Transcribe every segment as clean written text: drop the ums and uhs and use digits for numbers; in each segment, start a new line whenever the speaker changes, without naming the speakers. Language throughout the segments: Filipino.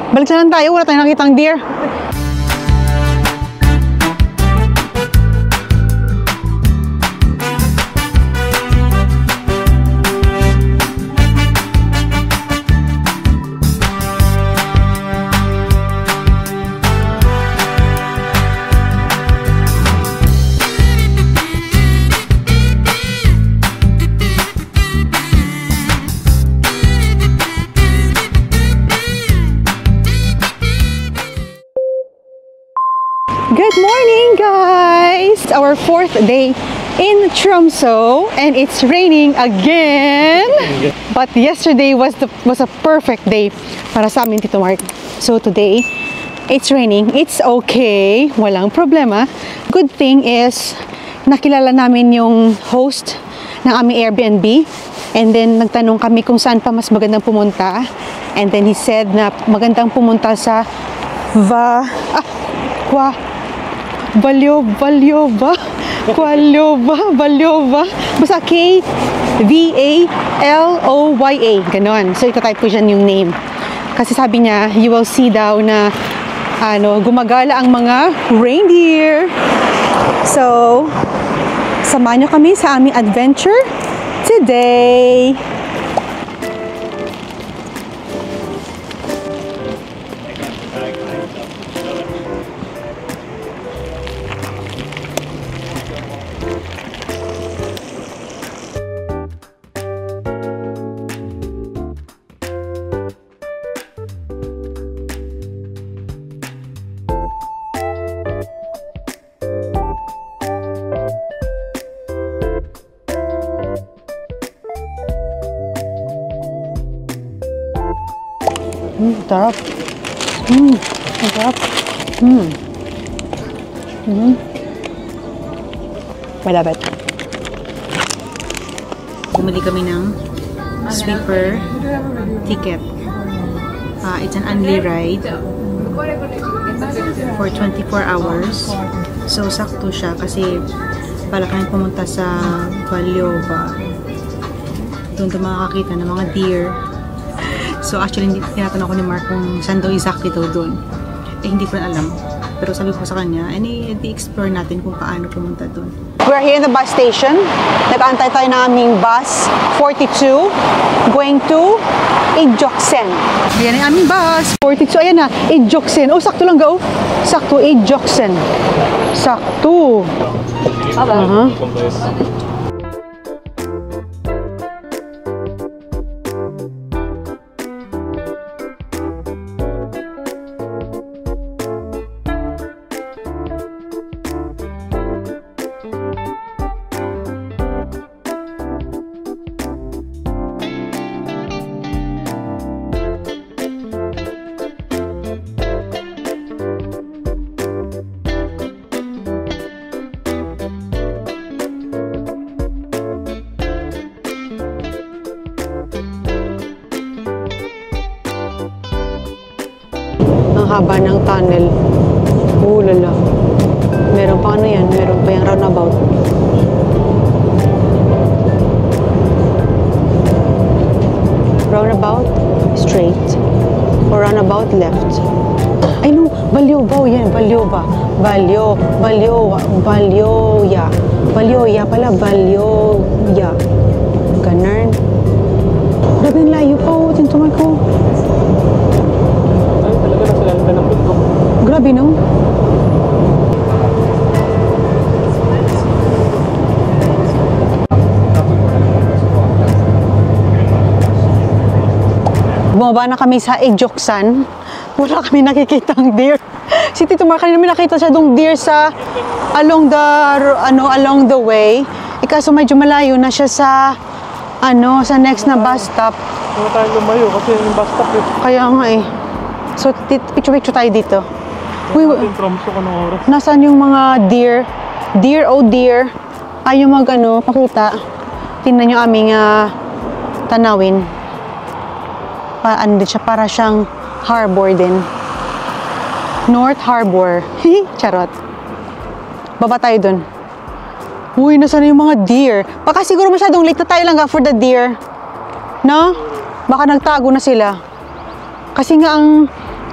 Balik na lang tayo, wala tayong nakitang deer. Good morning, guys! It's our 4th day in Tromsø and it's raining again. But yesterday was a perfect day para sa amin, Tito Mark. So today, it's raining. It's okay. Walang problema. Good thing is, nakilala namin yung host ng aming Airbnb. And then, nagtanong kami kung saan pa mas magandang pumunta. And then, he said na magandang pumunta sa Valyova. Basta K-V-A-L-O-Y-A. Ganon. So, itatype ko dyan yung name. Kasi sabi niya, you will see daw na gumagala ang mga reindeer. So, samahan nyo kami sa aming adventure today. Sarap. Sarap. I love it. Bumili kami ng sweeper ticket. It's an only ride for 24 hours. So, sakto siya kasi pala kami pumunta sa Valyova. Doon tayo makakakita ng mga deer. So actually, tinatanong ko ni Mark kung saan daw exactly daw doon. Hindi ko na alam. Pero sabi ko sa kanya, i-explore natin kung paano pumunta doon. We're here in the bus station. Nag-aantay tayo ng aming bus 42 going to Ejoksen. Ayan ang aming bus 42. Ayan na, Ejoksen. Oh, sakto lang go. Sakto, Ejoksen. Sakto. Haba ng tunnel. Lala. Meron pa yan? Meron pa yung roundabout. Roundabout straight or roundabout left. Ay no, Valyova yan. Valyova. Valyoya pala. Valyoya. Ganun. Grabe yung layo pa. Tintuman ko. Grabe, no? Bumaba na kami sa Ejoksen. Wala kami nakikitang deer. Si Tito Mark, kanina may nakita siya dong deer sa along the way. Kaso medyo malayo na siya sa sa next na bus stop.
Hindi tayo lumayo kasi yung bus stop eh.
Kaya nga eh. So, picture tayo dito. Nasaan yung mga deer? Deer, oh deer. Ayaw pakita. Tingnan nyo aming tanawin. Siya, para siyang harbor din. North Harbor. Charot. Baba tayo dun. Uy, nasaan yung mga deer? Baka siguro masyadong late na tayo lang for the deer. No? Baka nagtago na sila. Kasi nga ang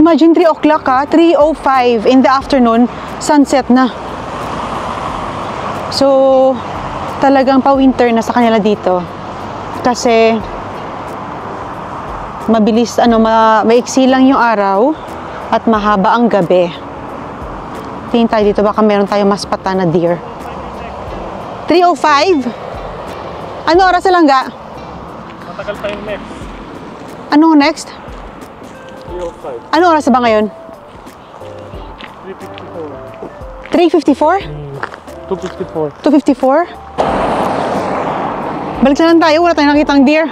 Imagine 3 o'clock ha, 3:05 in the afternoon, sunset na. So, talagang pa-winter na sa kanila dito. Kasi, mabilis, maiksi lang yung araw at mahaba ang gabi. Tingin tayo dito, baka meron tayong mas pata na deer. 3:05? Ano oras na lang ga?
Matagal pa yung next.
Ano next?
3:05.
Ano oras na ba ngayon?
3:54.
3:54?
2:54.
2:54? Balik na lang tayo, wala tayong nakitang deer.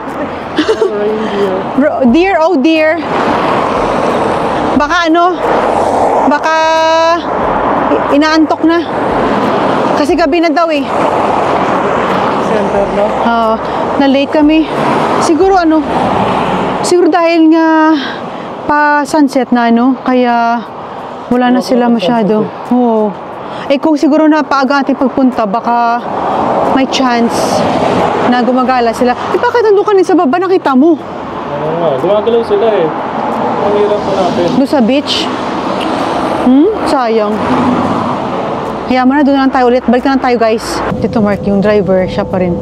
Reindeer.
Deer, oh dear. Baka inaantok na. Kasi gabi na daw eh.
Center na.
Na-late kami. Siguro dahil nga pa sunset na kaya wala na sila masyado. Oo. Eh kung siguro na paaga ating pagpunta, baka may chance na gumagala sila. Eh bakit nandun ka rin sa baba, nakita mo?
Oo nga, gumagalaw sila eh. Ang hirap pa natin.
Doon sa beach? Sayang. Kaya mo na, doon na lang tayo ulit. Balik na lang tayo guys. Dito Mark, yung driver, siya pa rin.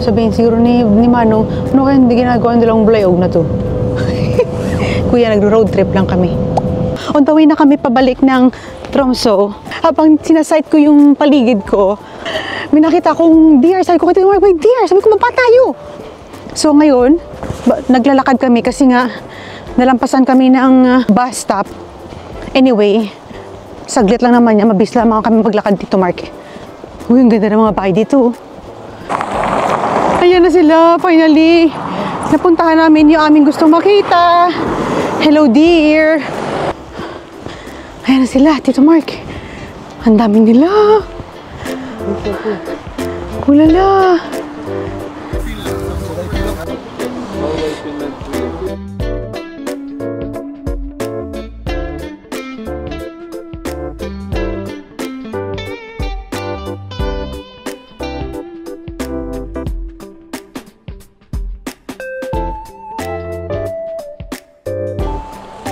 Sabihin siguro ni Manong, ano kaya hindi ginagawa nilang vlog na to? Kuya, nag-road trip lang kami. On the way na kami pabalik ng Tromso. Habang sinasight ko yung paligid ko, may nakita akong deer. Sabi ko, may deer. Sabi ko, mapa tayo. So ngayon, naglalakad kami kasi nga nalampasan kami ng bus stop. Anyway, saglit lang naman niya. Mabilis lang kami maglakad dito, Mark. Uy, ang ganda ng mga bahay dito. Ayan na sila, finally. Napuntahan namin yung aming gustong makita. Hello, dear. Ayan na sila, Tito Mark. Ang dami nila. Ulala.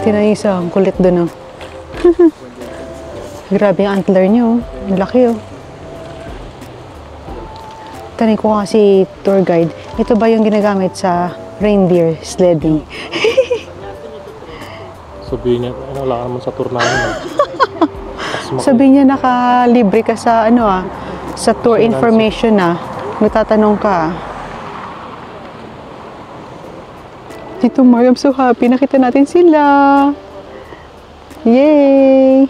Tinayisa, ang kulit doon. Grabe ang antler niyo. Ang laki Tanong ko nga si tour guide, ito ba yung ginagamit sa reindeer sledding?
Sabihin niya, wala ka naman sa tour namin.
Sabihin niya nakalibre ka sa sa tour information Nagtatanong ka. Tito Mark, I'm so happy. Nakita natin sila. Yay!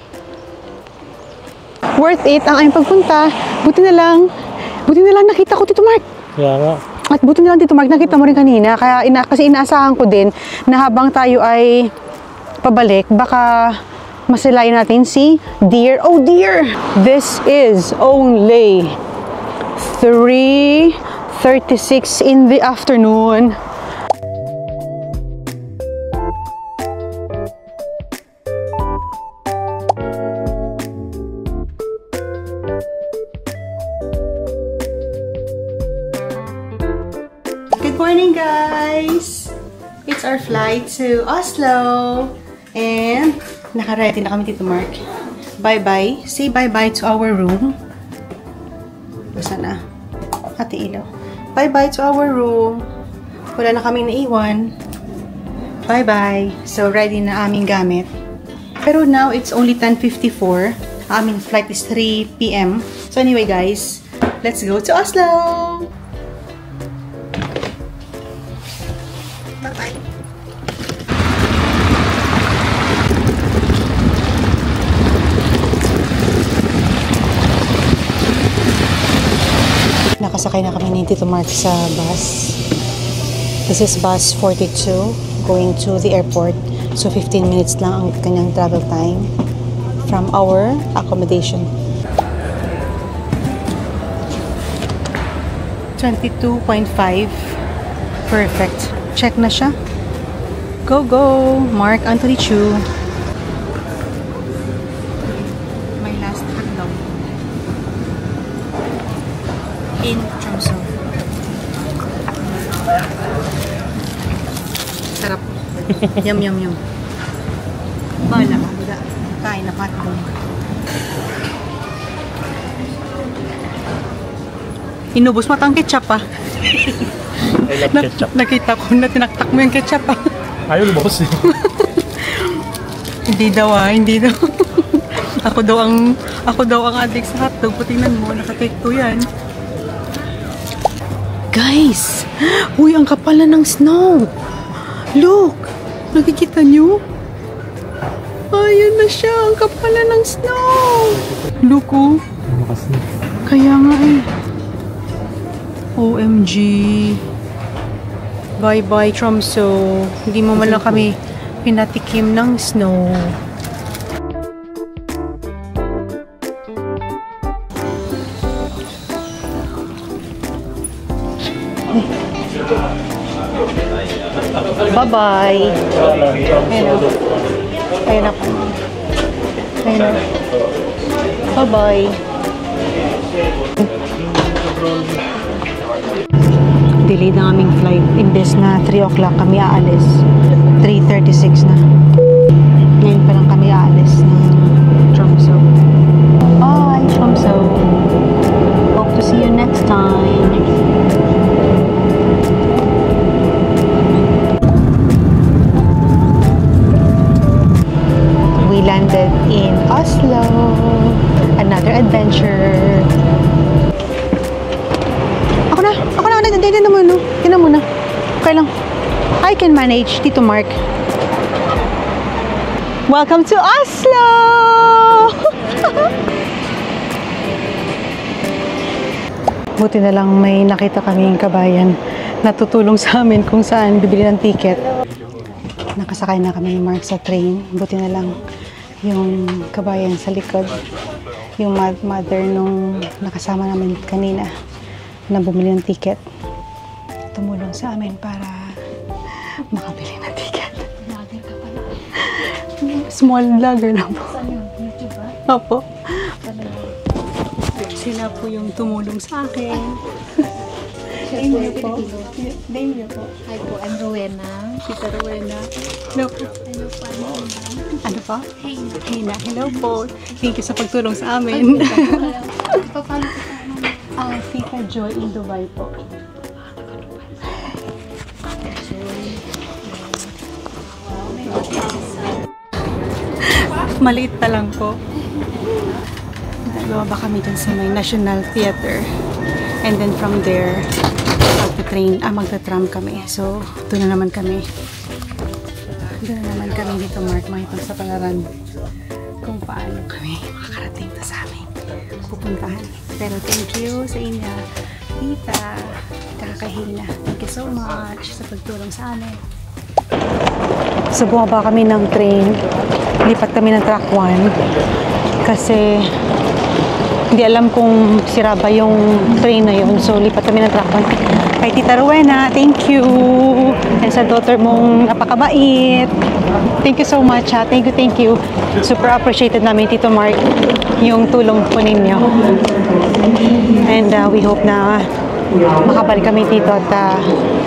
Worth it ang aming pagpunta. Buti na lang nakita ko, Tito Mark.
Kaya nga.
At buti na lang, Tito Mark, nakita mo rin kanina. Kasi inaasahan ko din na habang tayo ay pabalik, baka masilayan natin si deer. Oh dear! This is only 3:36 in the afternoon. Good morning, guys! It's our flight to Oslo. And naka-ready na kami, Tito Mark. Bye-bye. Say bye-bye to our room. Basta na. Ate Ilaw. Bye-bye to our room. Wala na kaming naiwan. Bye-bye. So, ready na aming gamit. Pero now, it's only 10:54. Aming flight is 3 p.m. So, anyway, guys. Let's go to Oslo! Bye-bye. Nakasakay na kami ni Tito Mark sa bus. This is bus 42 going to the airport. So 15 minutes lang ang kanyang travel time from our accommodation. 22.5. Perfect. Check na siya. Go, go! Mark Anthony Chu. My last hotdog. In Tromso. Sarap. Yum, yum, yum. na hotdog. Inubos mo ang ketchup ah.
I love ketchup.
Nakita ko na tinaktak mo yung ketchup ah.
Ayaw lumabas eh.
Hindi daw ah, hindi daw. Ako daw ang addict sa hotdog. Tingnan mo, naka-take 2 yan. Guys! Uy, ang kapal na ng snow! Look! Nakikita nyo? Ayan na siya! Ang kapal na ng snow! Look oh! Kaya nga eh. OMG! Bye-bye, Tromso. Hindi mo man lang kami pinatikim ng snow. Bye-bye. Ayun na. Ayun na. Bye-bye. Delayed ang aming flight. Imbes na 3 o'clock kami aalis. 3:36 na. Ngayon pa lang kami aalis ng Tromso. Bye, Tromso. Hope to see you next time. We landed in Oslo. Another adventure. Ako na. Hindi naman, no? Tinan mo na. Okay lang. I can manage, Tito Mark. Welcome to Oslo! Buti na lang may nakita kaming kabayan na tutulong sa amin kung saan bibili ng ticket. Nakasakay na kami ni Mark sa train. Buti na lang yung kabayan sa likod. Yung mother nung nakasama namin kanina na bumili ng ticket. Tumulong sa amin para makabili ng ticket. Vlogger ka pala. Small vlogger lang po. Saan yun? YouTube ba? Opo. Sila po yung tumulong sa akin. Name niyo po. Name niyo po.
Hi po, I'm Rowena.
Tita Rowena. Hello po.
Hello po,
Ano po?
Heyna.
Heyna. Hello po. Thank you sa pagtulong sa amin.
Papalo ko
Tita Joy in Dubai po. Maliit pa lang po. Lumaba kami dun sa may National Theater. And then from there, magta-tram kami. So, doon na naman kami. Doon na naman kami dito, Mark. Makipagsapalaran kung paano kami makakarating to sa amin pupuntahan. Pero thank you sa inyo, Tita, Kakahina. Thank you so much sa pagtulong sa amin. So, bumaba kami ng train. Lipat kami ng track 1 kasi hindi alam kung sira ba yung train na yun. So, lipat kami ng track 1. Kay Tita Rowena, thank you. And sa daughter mong napakabait. Thank you so much, ha. Thank you. Super appreciated namin, Tito Mark, yung tulong po ninyo. And we hope na makabalik kami dito at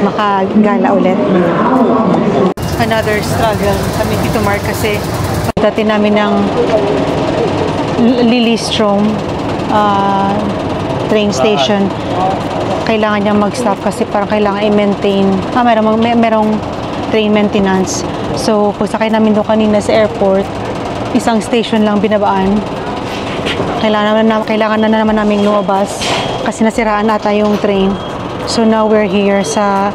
makagala ulit. Another struggle kami, Tito Mark, kasi dati namin ng Lillestrøm train station. Kailangan niya mag-stop kasi parang kailangan i-maintain. Merong train maintenance. So, pagsakay namin doon kanina sa airport, isang station lang binabaan. Kailangan na naman namin lumabas kasi nasiraan ata yung train. So, now we're here sa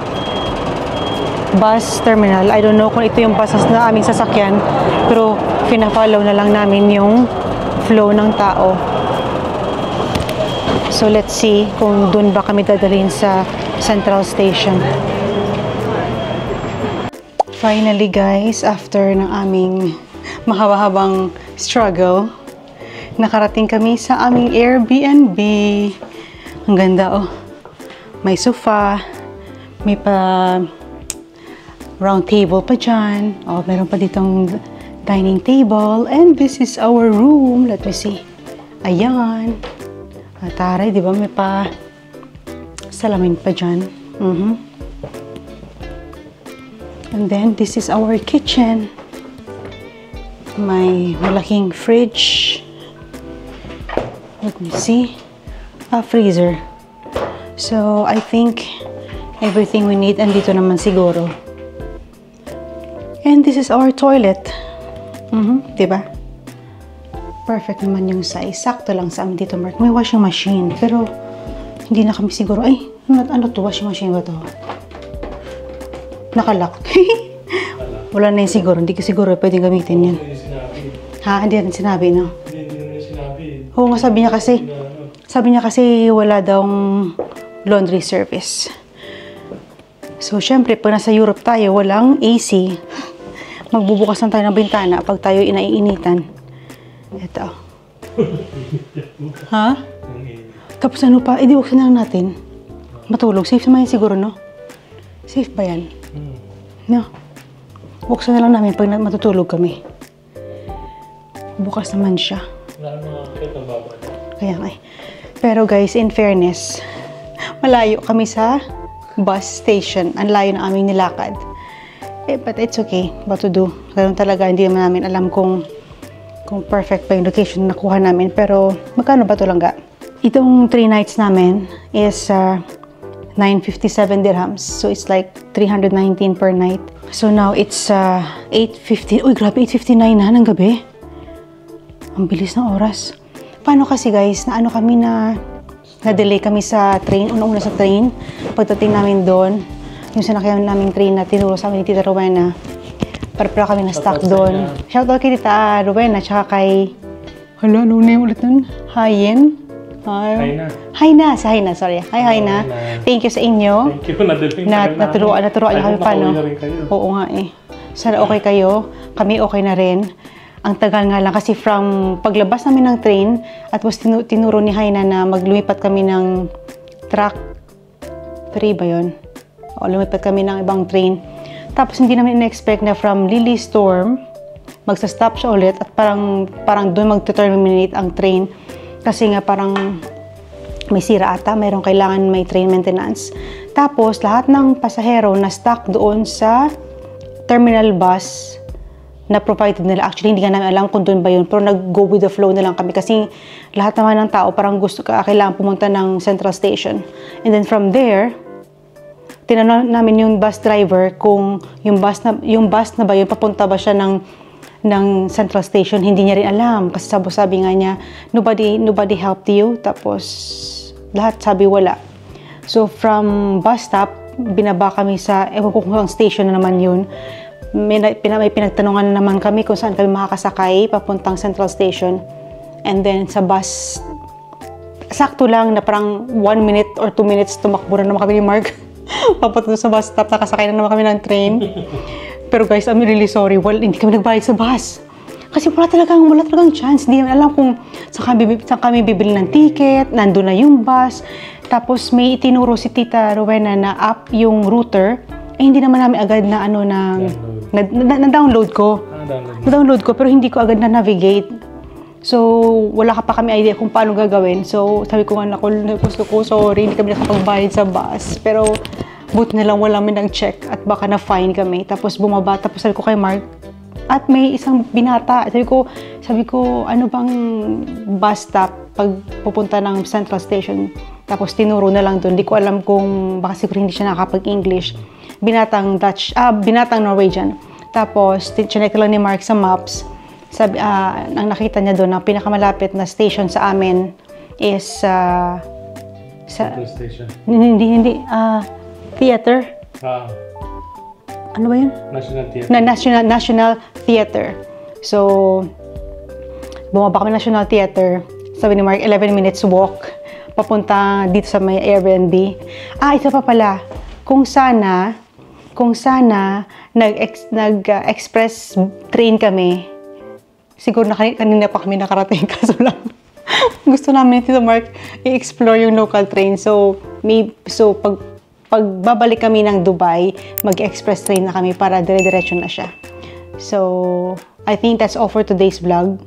bus terminal. I don't know kung ito yung bus na aming sasakyan, pero pina-follow na lang namin yung flow ng tao. So, let's see kung dun ba kami dadalhin sa Central Station. Finally, guys, after ng aming mahaba-habang struggle, nakarating kami sa aming Airbnb. Ang ganda, oh. May sofa, may pa round table pa dyan. Oh, meron pa ditong dining table. And this is our room. Let me see. Ayan. Taray, di ba? May pa salamin pa dyan. And then, this is our kitchen. May malaking fridge. Let me see. A freezer. So, I think everything we need andito naman siguro. And this is our toilet. Diba? Perfect naman yung size. Sakto lang sa amin dito, Mark. May washing machine. Pero, hindi na kami siguro. Ay, ano to? Washing machine ba to? Nakalock. Wala na yun siguro. Hindi ko siguro pwedeng gamitin yun. Ha? Hindi natin sinabi, no?
Hindi naman sinabi.
Oo nga, sabi niya kasi wala daw laundry service. So, syempre, pag nasa Europe tayo, walang AC. Magbubukas lang tayo ng bintana pag tayo inaiinitan. Ito. Ha? Tapos ano pa? Eh, di buksan na lang natin. Matulog. Safe naman yan siguro, no? Safe ba yan? No? Buksan na lang namin pag matutulog kami. Bukas naman siya.
Wala mga akit ang baba.
Kaya nga eh. Pero guys, in fairness, malayo kami sa bus station. Ang layo na aming nilakad. Eh, but it's okay. What to do? Ganun talaga, hindi naman namin alam kung perfect pa yung location na nakuha namin. Pero, magkano ba ito lang ga? Itong 3 nights namin is 957 dirhams. So, it's like 319 per night. So, now it's 8:50. Uy, grabe, 8:59 na ng gabi. Ang bilis ng oras. Paano kasi guys, na ano kami na-delay kami sa train, una-una sa train. Pagdating namin doon, yung sinakyan naming train na tinuro sa amin ni Tita Rowena, para kami na-stuck doon. Shoutout kay Tita Rowena, tsaka kay, hala, ano name ulit nun? Hayen? Hayna, sorry. Hi, Hayna. Thank you sa inyo.
Thank you, nadaling
Naturuan niyo kami paano. Oo nga eh. Sana okay kayo. Kami okay na rin. Ang tagal nga lang kasi from paglabas namin ng train at was tinuro ni Hayna na maglumipat kami ng track 3 ba yun? O lumipat kami ng ibang train. Tapos hindi namin in-expect na from Lily Storm magsa-stop siya ulit at parang doon mag-terminate ang train kasi nga parang may sira ata, mayroong kailangan may train maintenance. Tapos lahat ng pasahero na stuck doon sa terminal bus na provided nila. Actually, hindi nga namin alam kung doon ba yun. Pero nag-go with the flow na lang kami. Kasi lahat naman ng tao parang kailangan pumunta ng Central Station. And then from there, tinanong namin yung bus driver kung yung bus na ba yun, papunta ba siya ng Central Station. Hindi niya rin alam. Kasi sabi nga niya, nobody helped you. Tapos, lahat sabi wala. So, from bus stop, binaba kami sa, ewan ko kung station na naman yun. May pinagtanungan na naman kami kung saan kami makakasakay papuntang Central Station. And then sa bus, sakto lang na parang 1 minute or 2 minutes tumakbo na naman kami ni Mark. Papunta sa bus stop, nakasakay na naman kami ng train. Pero guys, I'm really sorry. Well, hindi kami nagbayad sa bus. Kasi wala talagang chance. Hindi namin alam kung saan kami bibili ng ticket, nandun na yung bus. Tapos may itinuro si Tita Rowena na app yung router. Eh, hindi naman namin agad na na-download ko. Na-download ko, pero hindi ko agad na-navigate. So, wala pa kami idea kung paano gagawin. So, sabi ko nga, gusto ko, sorry, hindi kami nakapagbayad sa bus. Pero, buti na lang wala kami ng check at baka na-fine kami. Tapos, bumaba. Tapos, sabi ko kay Mark, at may isang binata. Sabi ko, ano bang bus stop pag pupunta ng Central Station? Tapos, tinuro na lang doon. Hindi ko alam kung baka siguro hindi siya nakakapag-English. Binatang Norwegian. Tapos, chinek lang ni Mark sa maps. Sabi, ang nakita niya doon, ang pinakamalapit na station sa amin is
station.
Hindi, theater. Ano ba yun?
National Theater.
National Theater. So, bumaba kami National Theater. Sabi ni Mark, 11 minutes walk. Papunta dito sa may Airbnb. Ito pa pala. Kung sana nag-express train kami, siguro na kanina pa kami nakarating. Kaso lang, gusto namin Tito Mark i-explore yung local train. So pag babalik kami ng Dubai, mag-express train na kami para dire-diretso na siya. So, I think that's all for today's vlog.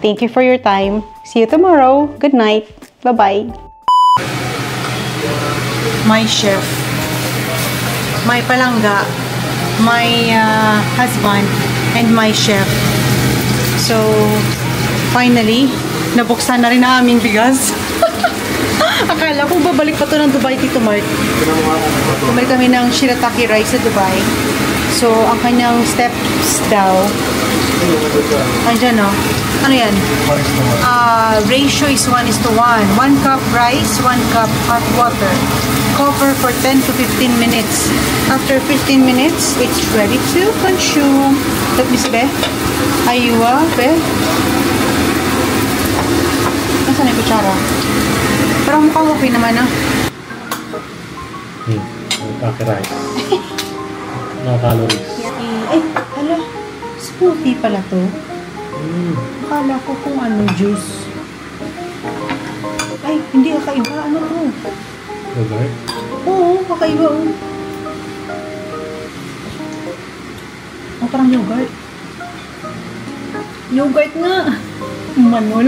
Thank you for your time. See you tomorrow. Good night. Bye-bye. My chef, my palangga, my husband, and my chef. So, finally, nabuksan na rin na aming bigas. Akala ko babalik pa to ng Dubai, Tito Mark. Bumalik kami ng shirataki rice sa Dubai. So, ang kanyang steps daw, andyan no? Ano yan? Ratio is 1:1. 1 cup rice, 1 cup hot water. Cover for 10 to 15 minutes. After 15 minutes, it's ready to consume. Let me see, be. Aywa, be. Nasaan yung kutsara? Parang mukhang okay naman, ah.
Shirataki rice. No calories.
Ay, hala. Smoothie pala to. Akala ko kung ano, juice. Ay, hindi kakaiba. Ano to?
Yogurt?
Oo, kakaiba. Oh. Oh, parang yogurt. Yogurt nga. Manol.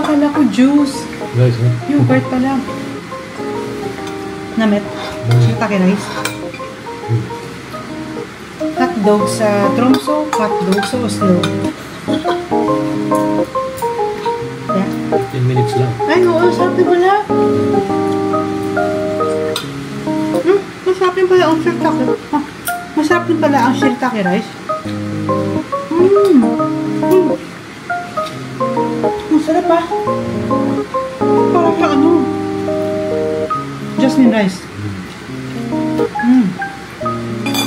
Akala ko juice.
Guys,
Yogurt pala. Namit. Shirataki rice. Hotdog sa Tromso, hotdog sa Oslo. Yeah.
15 minutes lang.
Ay, oo, sarap din pala. Masarap din pala ang shirataki. Masarap din pala ang shirataki rice. Masarap ah. Parang sa ano? Jasmine rice.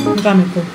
Ang gamit ko.